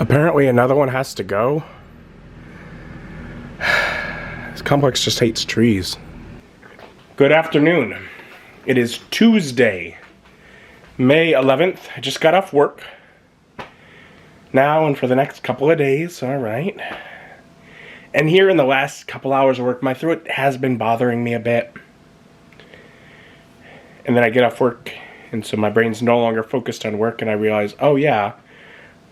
Apparently another one has to go. This complex just hates trees. Good afternoon. It is Tuesday, May 11th. I just got off work. Now and for the next couple of days, alright. And here in the last couple hours of work, my throat has been bothering me a bit. And then I get off work, and so my brain's no longer focused on work, and I realize, oh yeah,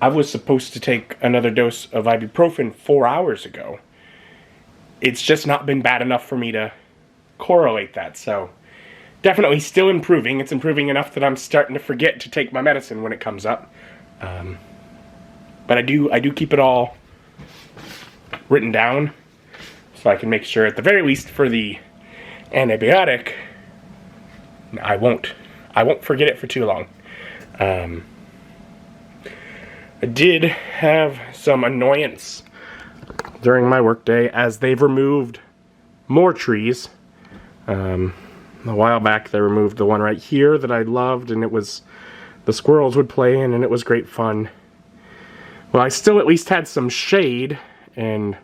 I was supposed to take another dose of ibuprofen 4 hours ago. It's just not been bad enough for me to correlate that, so definitely still improving. It's improving enough that I'm starting to forget to take my medicine when it comes up. But I do keep it all written down, so I can make sure at the very least for the antibiotic, I won't forget it for too long. I did have some annoyance during my workday as they've removed more trees. A while back they removed the one right here that I loved, and it was the squirrels would play in, and it was great fun. Well, I still at least had some shade and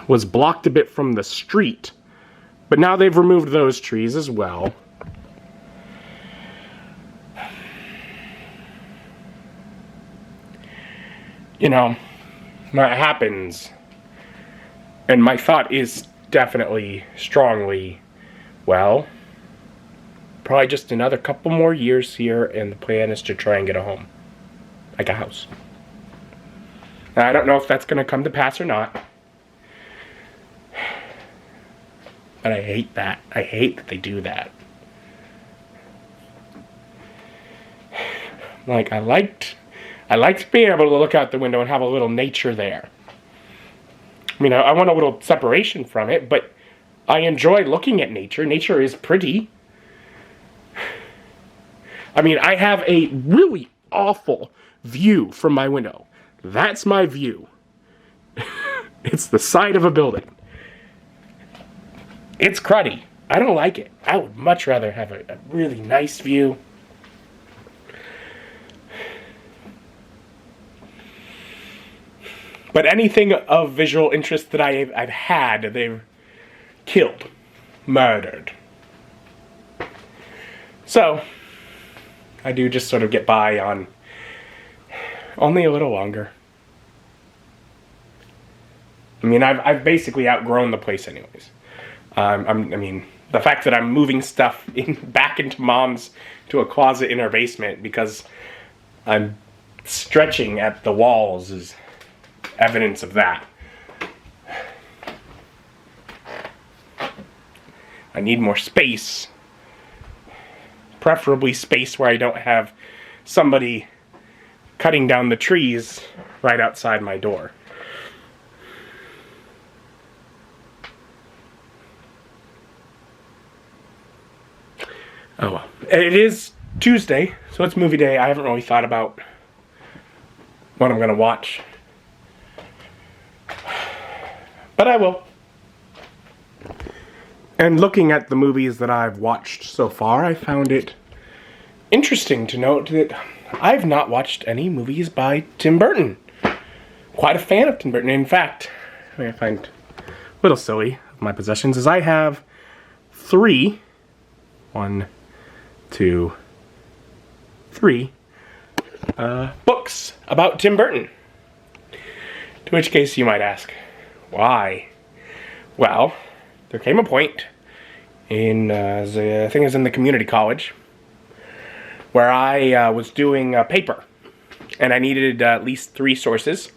was blocked a bit from the street. But now they've removed those trees as well. You know, that happens. And my thought is definitely, strongly, well, probably just another couple more years here, and the plan is to try and get a home. Like a house. Now, I don't know if that's going to come to pass or not. But I hate that. I hate that they do that. Like, I liked being able to look out the window and have a little nature there. I mean, I want a little separation from it, but I enjoy looking at nature. Nature is pretty. I mean, I have a really awful view from my window. That's my view. It's the side of a building. It's cruddy. I don't like it. I would much rather have a really nice view. But anything of visual interest that I've had, they've killed. Murdered. So, I do just sort of get by on only a little longer. I mean, I've basically outgrown the place anyways. I mean, the fact that I'm moving stuff back into Mom's to a closet in her basement because I'm stretching at the walls is evidence of that. I need more space. Preferably space where I don't have somebody cutting down the trees right outside my door. Oh well. It is Tuesday, so it's movie day. I haven't really thought about what I'm going to watch. But I will. And looking at the movies that I've watched so far, I found it interesting to note that I've not watched any movies by Tim Burton. Quite a fan of Tim Burton. In fact, I find a little silly of my possessions is I have 3 books about Tim Burton. To which case you might ask, why? Well, there came a point in, I think it was in the community college, where I was doing a paper, and I needed at least 3 sources,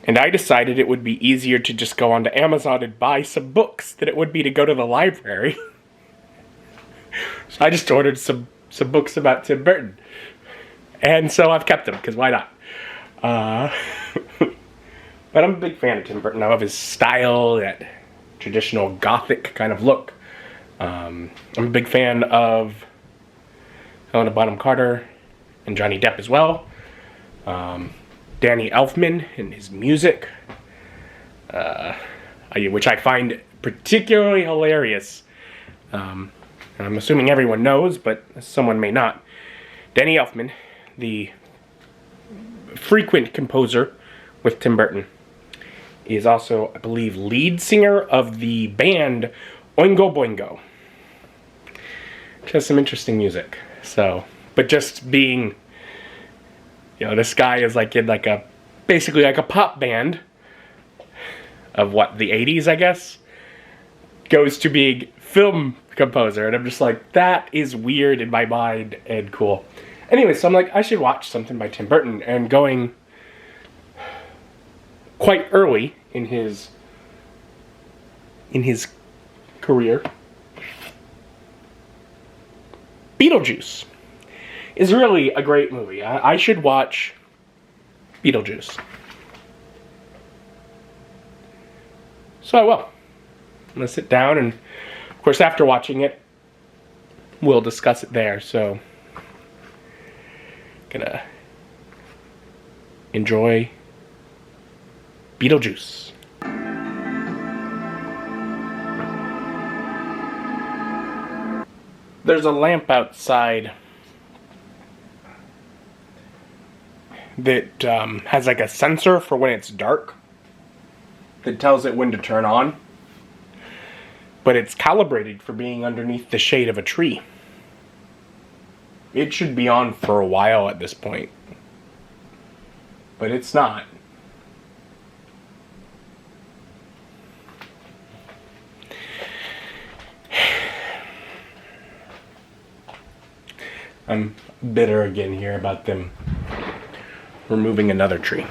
and I decided it would be easier to just go onto Amazon and buy some books than it would be to go to the library. So I just ordered some books about Tim Burton. And so I've kept them, because why not? But I'm a big fan of Tim Burton. I love his style, that traditional gothic kind of look. I'm a big fan of Helena Bonham Carter and Johnny Depp as well. Danny Elfman and his music, which I find particularly hilarious. I'm assuming everyone knows, but someone may not. Danny Elfman, the frequent composer with Tim Burton. He is also, I believe, lead singer of the band Oingo Boingo, which has some interesting music. So, but just being, this guy is like in like a, basically like a pop band of what, the 80s, I guess, goes to being film composer, and I'm just like, that is weird in my mind and cool. Anyway, so I'm like, I should watch something by Tim Burton, and going quite early in his career, Beetlejuice is really a great movie. I should watch Beetlejuice. So I will. I'm going to sit down, and of course after watching it, we'll discuss it there. So, gonna enjoy Beetlejuice. There's a lamp outside that has like a sensor for when it's dark that tells it when to turn on. But it's calibrated for being underneath the shade of a tree. It should be on for a while at this point. But it's not. I'm bitter again here about them removing another tree.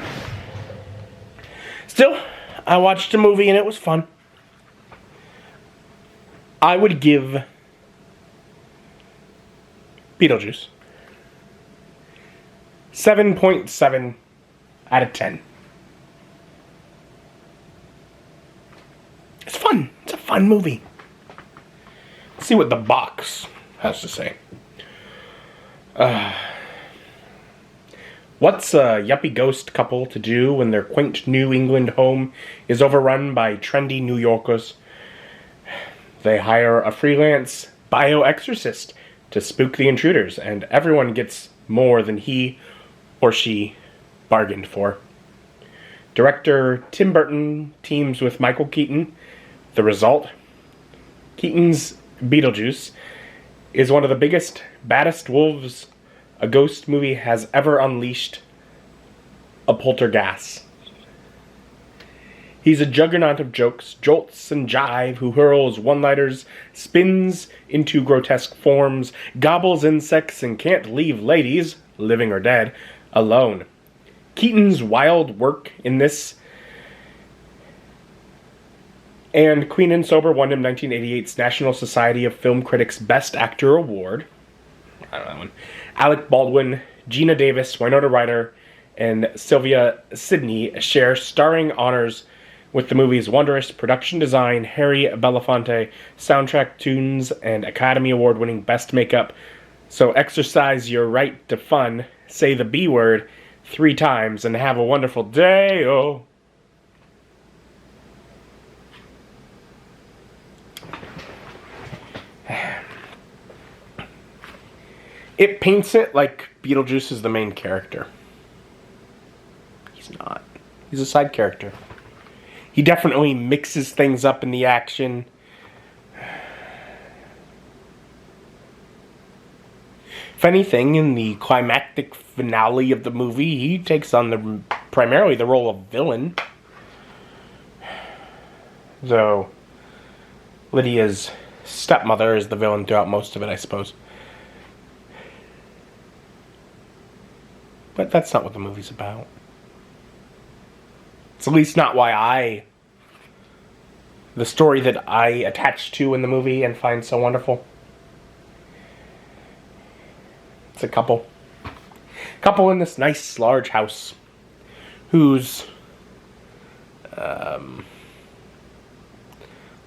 Still, I watched a movie and it was fun. I would give Beetlejuice 7.7 out of 10. It's fun. It's a fun movie. Let's see what the box has to say. What's a yuppie ghost couple to do when their quaint New England home is overrun by trendy New Yorkers? They hire a freelance bioexorcist to spook the intruders, and everyone gets more than he or she bargained for. Director Tim Burton teams with Michael Keaton. The result? Keaton's Beetlejuice is one of the biggest, baddest wolves a ghost movie has ever unleashed a poltergeist. He's a juggernaut of jokes, jolts and jive, who hurls one-liners, spins into grotesque forms, gobbles insects, and can't leave ladies, living or dead, alone. Keaton's wild work in this and Queen and Sober won him 1988's National Society of Film Critics Best Actor Award. I don't know that one. Alec Baldwin, Gina Davis, Winona Ryder, and Sylvia Sidney share starring honors with the movie's wondrous production design, Harry Belafonte, soundtrack tunes, and Academy Award-winning Best Makeup. So exercise your right to fun, say the B word 3 times, and have a wonderful day. Oh. It paints it like Beetlejuice is the main character. He's not. He's a side character. He definitely mixes things up in the action. If anything, in the climactic finale of the movie, he takes on primarily the role of villain. Though Lydia's stepmother is the villain throughout most of it, I suppose. But that's not what the movie's about. It's at least not the story that I attach to in the movie and find so wonderful. It's a couple in this nice large house whose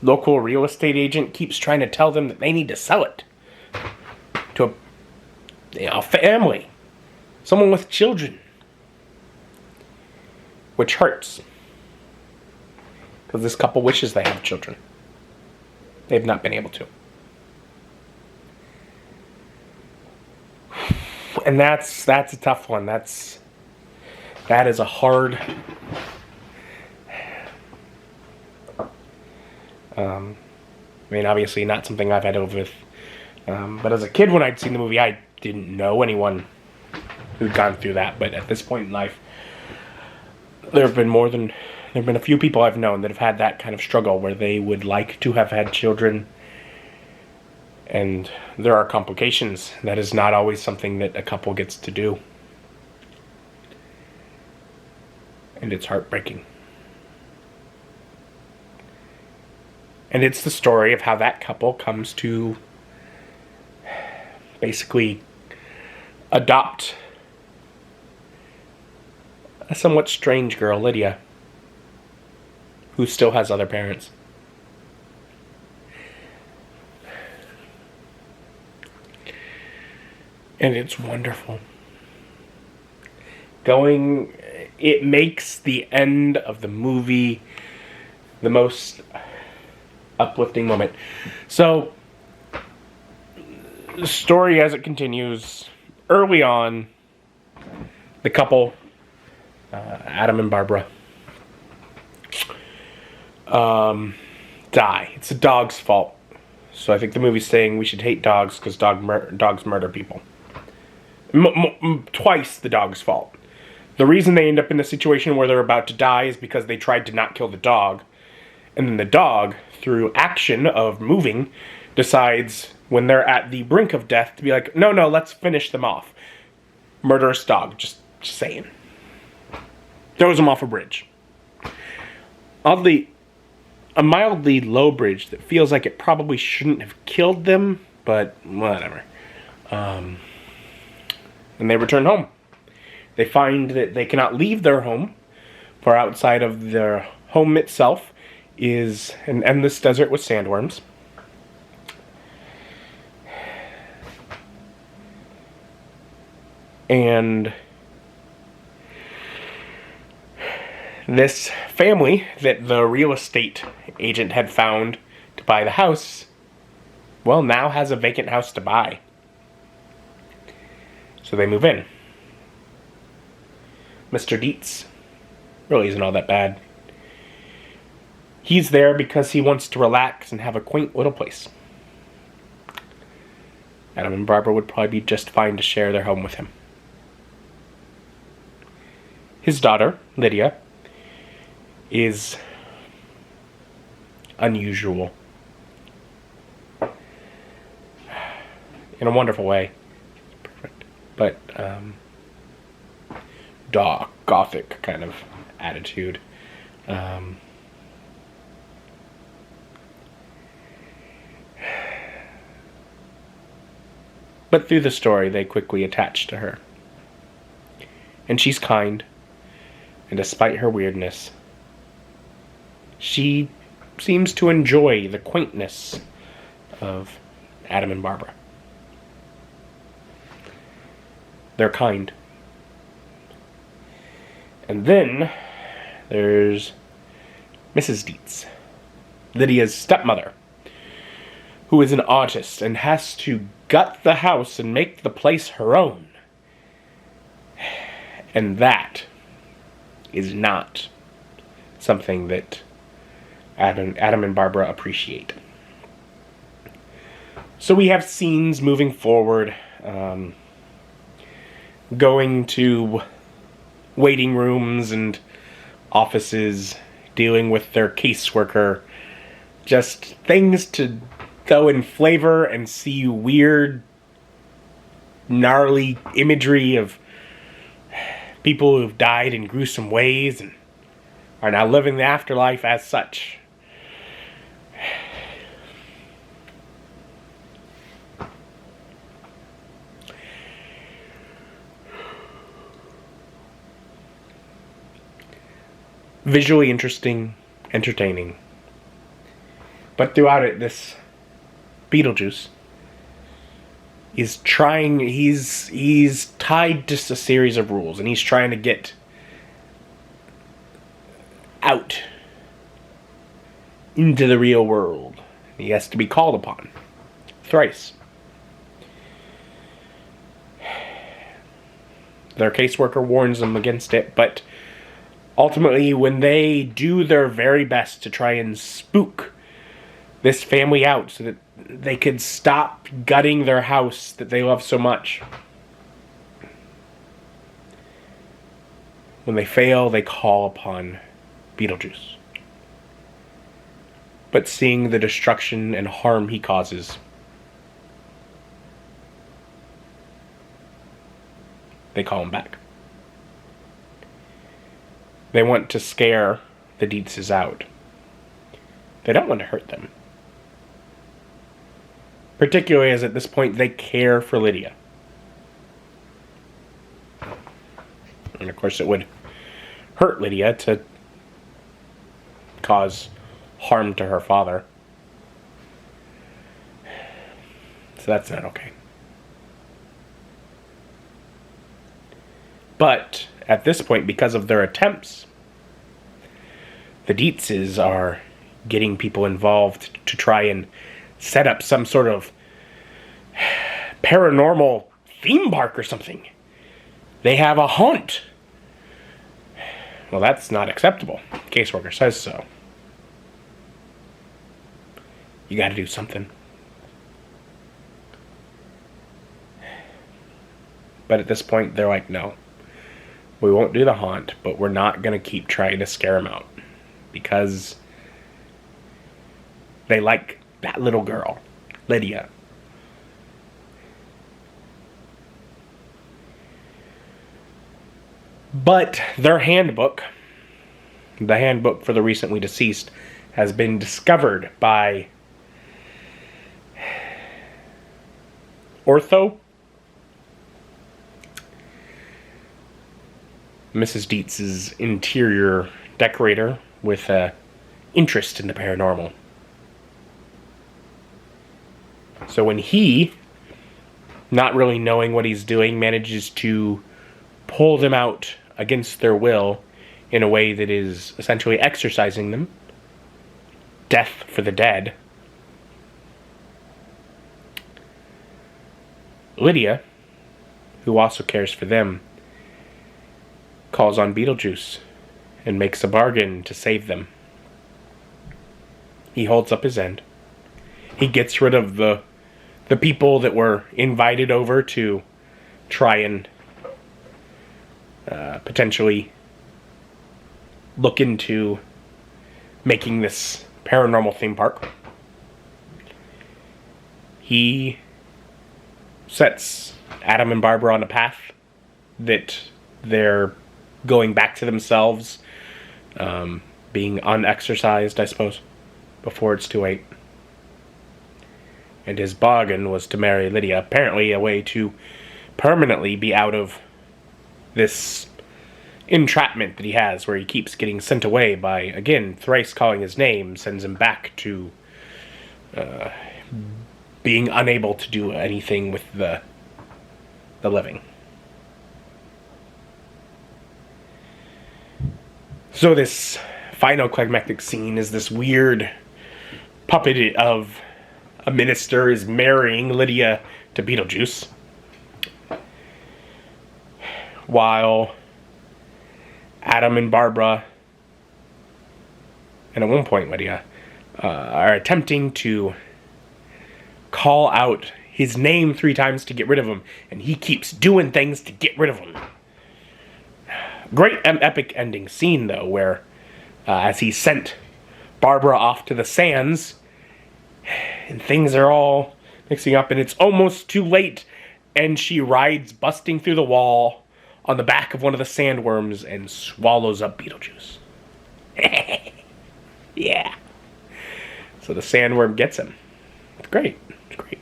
local real estate agent keeps trying to tell them that they need to sell it to a family. Someone with children. Which hurts. Because this couple wishes they have children. They've not been able to. And that's a tough one. That is a hard... I mean, obviously not something I've had over with. But as a kid, when I'd seen the movie, I didn't know anyone who'd gone through that. But at this point in life, there have been a few people I've known that have had that kind of struggle where they would like to have had children, and there are complications. That is not always something that a couple gets to do. And it's heartbreaking. And it's the story of how that couple comes to basically adopt a somewhat strange girl, Lydia, who still has other parents. And it's wonderful. It makes the end of the movie the most uplifting moment. So, the story as it continues, early on, the couple, Adam and Barbara, die. It's a dog's fault. So I think the movie's saying we should hate dogs because dogs murder people. Twice the dog's fault. The reason they end up in the situation where they're about to die is because they tried to not kill the dog. And then the dog, through action of moving, decides when they're at the brink of death to be like, no, let's finish them off. Murderous dog, just saying. Throws them off a bridge. Oddly, a mildly low bridge that feels like it probably shouldn't have killed them, but whatever. And they return home. They find that they cannot leave their home, for outside of their home itself is an endless desert with sandworms. And this family that the real estate agent had found to buy the house, well, now has a vacant house to buy. So they move in. Mr. Dietz really isn't all that bad. He's there because he wants to relax and have a quaint little place. Adam and Barbara would probably be just fine to share their home with him. His daughter, Lydia, is unusual. In a wonderful way. Perfect. But, gothic kind of attitude. But through the story, they quickly attach to her. And she's kind. And despite her weirdness, she seems to enjoy the quaintness of Adam and Barbara. They're kind. And then there's Mrs. Dietz, Lydia's stepmother, who is an artist and has to gut the house and make the place her own. And that is not something that Adam and Barbara appreciate. So we have scenes moving forward, going to waiting rooms and offices, dealing with their caseworker, just things to go in flavor and see weird, gnarly imagery of people who've died in gruesome ways and are now living the afterlife as such. Visually interesting, entertaining. But throughout it, this Beetlejuice is trying, he's tied to a series of rules, and he's trying to get out into the real world. He has to be called upon thrice. Their caseworker warns them against it, but ultimately, when they do their very best to try and spook this family out so that they could stop gutting their house that they love so much, when they fail, they call upon Beetlejuice. But seeing the destruction and harm he causes, they call him back. They want to scare the Dietzes out. They don't want to hurt them. Particularly as at this point they care for Lydia. And of course it would hurt Lydia to cause harm to her father. So that's not okay. But at this point, because of their attempts, the Dietzes are getting people involved to try and set up some sort of paranormal theme park or something. They have a haunt. Well, that's not acceptable. The caseworker says so. You gotta do something. But at this point, they're like, no. We won't do the haunt, but we're not gonna keep trying to scare them out. Because they like that little girl, Lydia. But their handbook, the handbook for the recently deceased, has been discovered by Mrs. Dietz's interior decorator with an interest in the paranormal. So when he, not really knowing what he's doing, manages to pull them out against their will in a way that is essentially exorcising them, death for the dead, Lydia, who also cares for them, calls on Beetlejuice and makes a bargain to save them. He holds up his end. He gets rid of the people that were invited over to try and potentially look into making this paranormal theme park. He sets Adam and Barbara on a path that they're going back to themselves, being unexercised, I suppose, before it's too late. And his bargain was to marry Lydia, apparently a way to permanently be out of this entrapment that he has, where he keeps getting sent away by, again, thrice calling his name, sends him back to being unable to do anything with the living. So this final climactic scene is this weird puppet of a minister is marrying Lydia to Beetlejuice, while Adam and Barbara, and at one point Lydia, are attempting to call out his name 3 times to get rid of him, and he keeps doing things to get rid of him. Great epic ending scene, though, where as he sent Barbara off to the sands, and things are all mixing up, and it's almost too late, and she rides busting through the wall on the back of one of the sandworms and swallows up Beetlejuice. Yeah. So the sandworm gets him. It's great. It's great.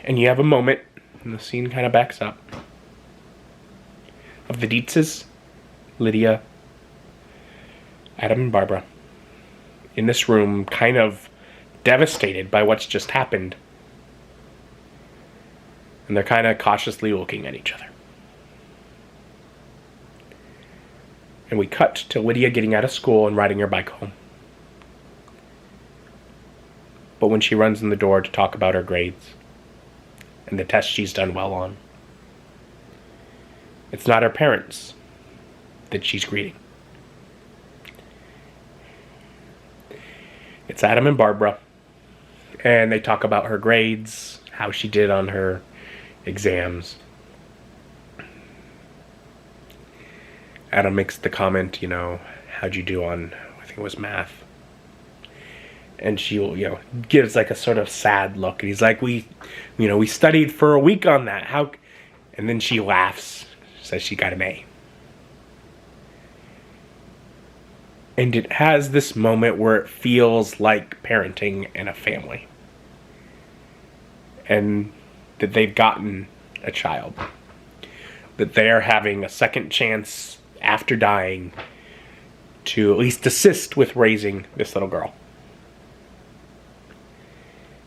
And you have a moment, and the scene kind of backs up, of the Dietzes, Lydia, Adam and Barbara, in this room, kind of devastated by what's just happened. And they're kind of cautiously looking at each other. And we cut to Lydia getting out of school and riding her bike home. but when she runs in the door to talk about her grades and the test she's done well on. It's not her parents that she's greeting. It's Adam and Barbara, and they talk about her grades, how she did on her exams. Adam makes the comment, how'd you do on, I think it was math? And she, gives like a sort of sad look, and he's like, we studied for a week on that. How? And then she laughs, says she got an A. And it has this moment where it feels like parenting in a family. And that they've gotten a child. That they're having a second chance after dying to at least assist with raising this little girl.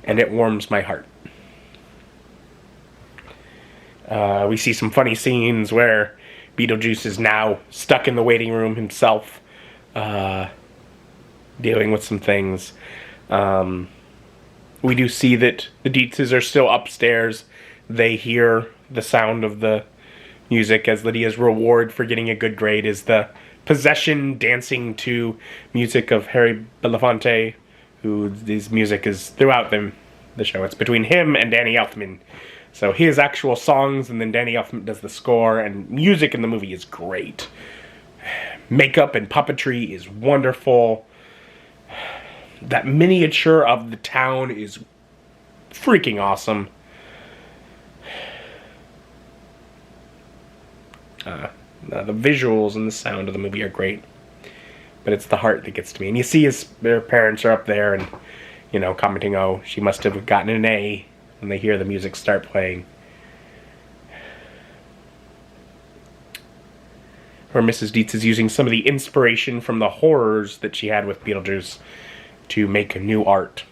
And it warms my heart. We see some funny scenes where Beetlejuice is now stuck in the waiting room himself, dealing with some things. We do see that the Dietzes are still upstairs. They hear the sound of the music, as Lydia's reward for getting a good grade is the possession dancing to music of Harry Belafonte, whose music is throughout the show. It's between him and Danny Elfman. So his actual songs, and then Danny Elfman does the score, and music in the movie is great. Makeup and puppetry is wonderful. That miniature of the town is freaking awesome. The visuals and the sound of the movie are great. But it's the heart that gets to me. And you see their parents are up there and, commenting, oh, she must have gotten an A, when they hear the music start playing. Or Mrs. Dietz is using some of the inspiration from the horrors that she had with Beetlejuice to make new art.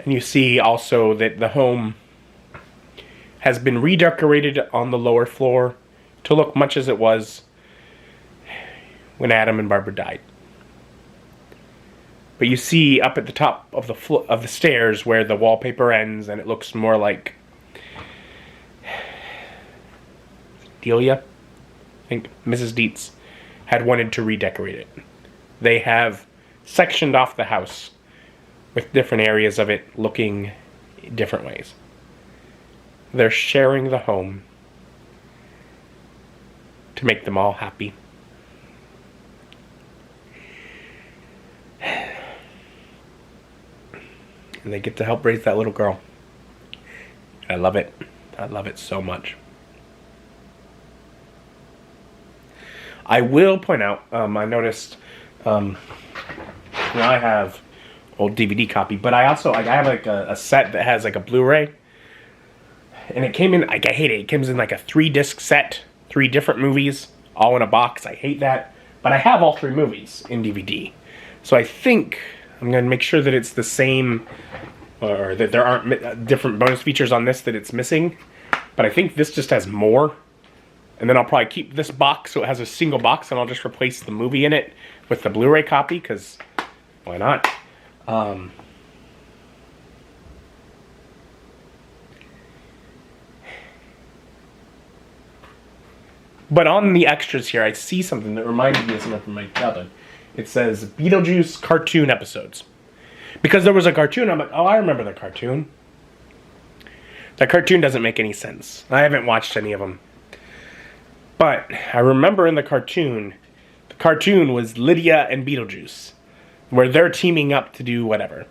And you see also that the home has been redecorated on the lower floor to look much as it was when Adam and Barbara died. But you see up at the top of the stairs where the wallpaper ends, and it looks more like Delia. I think Mrs. Dietz had wanted to redecorate it. They have sectioned off the house with different areas of it looking different ways. They're sharing the home to make them all happy. And they get to help raise that little girl. I love it. I love it so much. I will point out, I noticed, I have old DVD copy, but I have like a set that has like a Blu-ray. And it came in, I hate it. It comes in like a 3-disc set, 3 different movies, all in a box. I hate that. But I have all 3 movies in DVD. So I think I'm going to make sure that it's the same, or that there aren't different bonus features on this that it's missing. But I think this just has more. And then I'll probably keep this box so it has a single box, and I'll just replace the movie in it with the Blu-ray copy, because why not? But on the extras here, I see something that reminded me of something from my childhood. It says Beetlejuice cartoon episodes. Because there was a cartoon, I'm like, oh, I remember the cartoon. That cartoon doesn't make any sense. I haven't watched any of them. But I remember in the cartoon was Lydia and Beetlejuice, where they're teaming up to do whatever.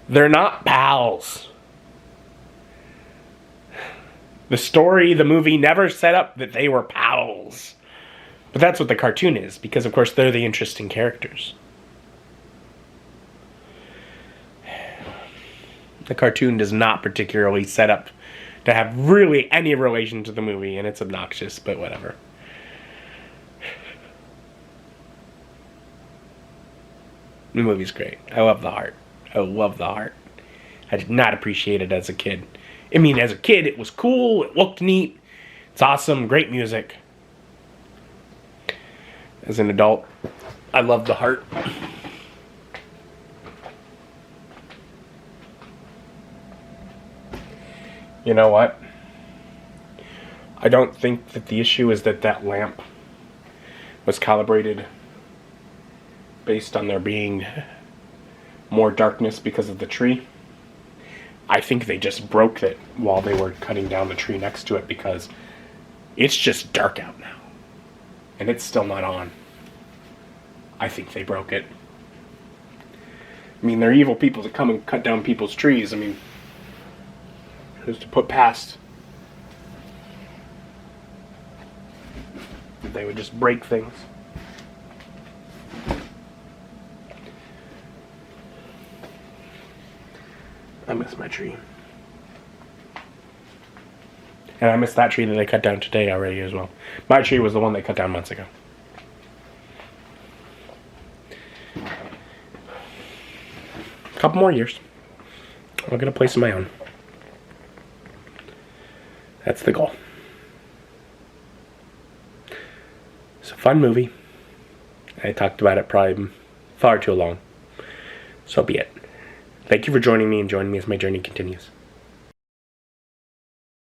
They're not pals. The story, the movie, never set up that they were pals. But that's what the cartoon is, because of course they're the interesting characters. The cartoon does not particularly set up to have really any relation to the movie, and it's obnoxious, but whatever. The movie's great. I love the heart. I love the heart. I did not appreciate it as a kid. I mean, as a kid, it was cool, it looked neat, it's awesome, great music. As an adult, I love the heart. You know what? I don't think that the issue is that that lamp was calibrated based on there being more darkness because of the tree. I think they just broke it while they were cutting down the tree next to it because it's just dark out now. And it's still not on. I think they broke it. I mean, they're evil people that come and cut down people's trees. I mean, who's to put past? They would just break things. I miss my tree. And I miss that tree that they cut down today already as well. My tree was the one they cut down months ago. A couple more years. I'll get a place of my own. That's the goal. It's a fun movie. I talked about it probably far too long. So be it. Thank you for joining me and joining me as my journey continues.